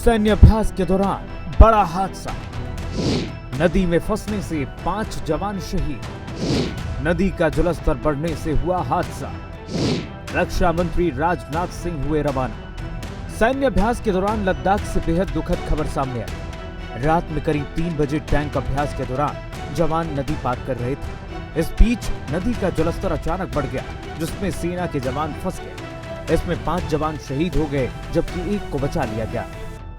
सैन्य अभ्यास के दौरान बड़ा हादसा। नदी में फंसने से 5 जवान शहीद। नदी का जलस्तर बढ़ने से हुआ हादसा। रक्षा मंत्री राजनाथ सिंह हुए रवाना। सैन्य अभ्यास के दौरान लद्दाख से बेहद दुखद खबर सामने आई। रात में करीब 3 बजे टैंक अभ्यास के दौरान जवान नदी पार कर रहे थे। इस बीच नदी का जलस्तर अचानक बढ़ गया, जिसमें सेना के जवान फंस गए। इसमें 5 जवान शहीद हो गए, जबकि 1 को बचा लिया गया।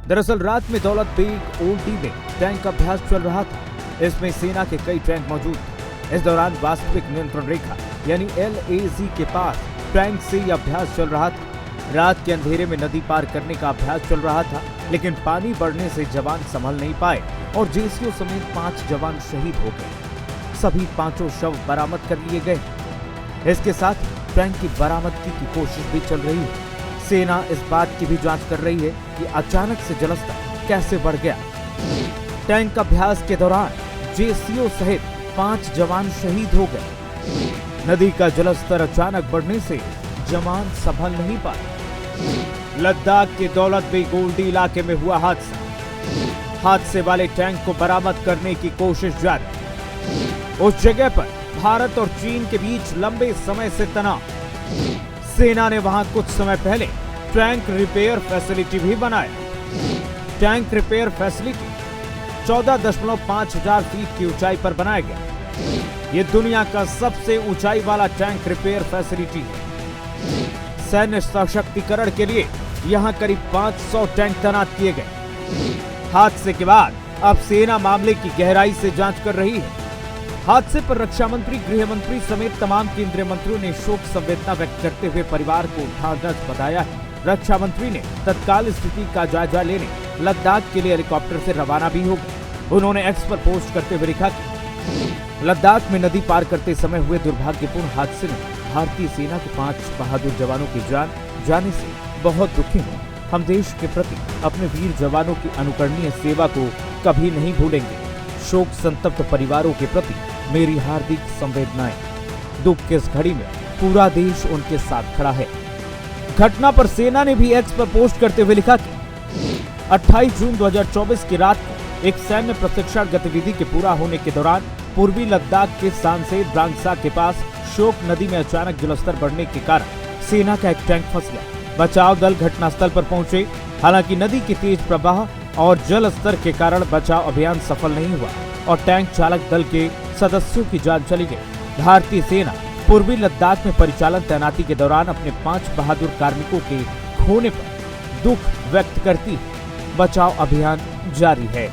दरअसल रात में दौलत बेग ओल्डी में टैंक अभ्यास चल रहा था। इसमें सेना के कई टैंक मौजूद थे। इस दौरान वास्तविक नियंत्रण रेखा यानी LAC के पास टैंक से यह अभ्यास चल रहा था। रात के अंधेरे में नदी पार करने का अभ्यास चल रहा था, लेकिन पानी बढ़ने से जवान संभल नहीं पाए और JCO समेत 5 जवान शहीद हो गए। सभी 5 शव बरामद कर लिए गए। इसके साथ टैंक की बरामदगी की कोशिश भी चल रही है। सेना इस बात की भी जांच कर रही है कि अचानक से जलस्तर कैसे बढ़ गया। टैंक अभ्यास के दौरान JCO सहित 5 जवान शहीद हो गए। नदी का जलस्तर अचानक बढ़ने से जवान संभल नहीं पाए। लद्दाख के दौलत बेग ओल्डी इलाके में हुआ हादसा। हादसे वाले टैंक को बरामद करने की कोशिश जारी। उस जगह पर भारत और चीन के बीच लंबे समय से तनाव। सेना ने वहां कुछ समय पहले टैंक रिपेयर फैसिलिटी भी बनाया। टैंक रिपेयर फैसिलिटी 14.5 हजार फीट की ऊंचाई पर बनाया गया। ये दुनिया का सबसे ऊंचाई वाला टैंक रिपेयर फैसिलिटी है। सैन्य सशक्तिकरण के लिए यहां करीब 500 टैंक तैनात किए गए। हादसे के बाद अब सेना मामले की गहराई से जांच कर रही है। हादसे पर रक्षा मंत्री, गृह मंत्री समेत तमाम केंद्रीय मंत्रियों ने शोक संवेदना व्यक्त करते हुए परिवार को ढांढस बताया है। रक्षा मंत्री ने तत्काल स्थिति का जायजा लेने लद्दाख के लिए हेलीकॉप्टर से रवाना भी हो गए। उन्होंने एक्स पर पोस्ट करते हुए लिखा कि लद्दाख में नदी पार करते समय हुए दुर्भाग्यपूर्ण हादसे में भारतीय सेना के 5 बहादुर जवानों की जान जाने से बहुत दुखी हूँ। हम देश के प्रति अपने वीर जवानों की अनुकरणीय सेवा को कभी नहीं भूलेंगे। शोक संतप्त परिवारों के प्रति मेरी हार्दिक संवेदनाएं। दुख की इस घड़ी में पूरा देश उनके साथ खड़ा है। घटना पर सेना ने भी एक्स पर पोस्ट करते हुए लिखा कि 28 जून 2024 की रात को एक सैन्य प्रशिक्षण गतिविधि के पूरा होने के दौरान पूर्वी लद्दाख के सांसेर ब्रांगसा के पास शोक नदी में अचानक जलस्तर बढ़ने के कारण सेना का एक टैंक फंस गया। बचाव दल घटनास्थल पर पहुंचे, हालांकि नदी के तेज प्रवाह और जल स्तर के कारण बचाव अभियान सफल नहीं हुआ और टैंक चालक दल के सदस्यों की जान चली गई। भारतीय सेना पूर्वी लद्दाख में परिचालन तैनाती के दौरान अपने 5 बहादुर कार्मिकों के खोने पर दुख व्यक्त करती है। बचाव अभियान जारी है।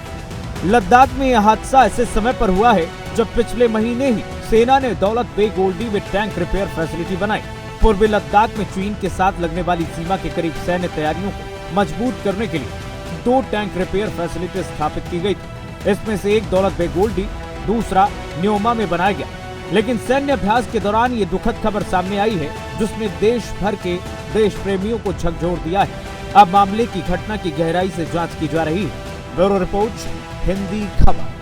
लद्दाख में यह हादसा ऐसे समय पर हुआ है जब पिछले महीने ही सेना ने दौलत बेग ओल्डी में टैंक रिपेयर फैसिलिटी बनाई। पूर्वी लद्दाख में चीन के साथ लगने वाली सीमा के करीब सैन्य तैयारियों को मजबूत करने के लिए 2 टैंक रिपेयर फैसिलिटी स्थापित की गई थी। इसमें से एक दौलत बेग ओल्डी, दूसरा न्योमा में बनाया गया। लेकिन सैन्य अभ्यास के दौरान ये दुखद खबर सामने आई है, जिसने देश भर के देश प्रेमियों को झकझोर दिया है। अब मामले की घटना की गहराई से जांच की जा रही है। ब्यूरो रिपोर्ट, हिंदी खबर।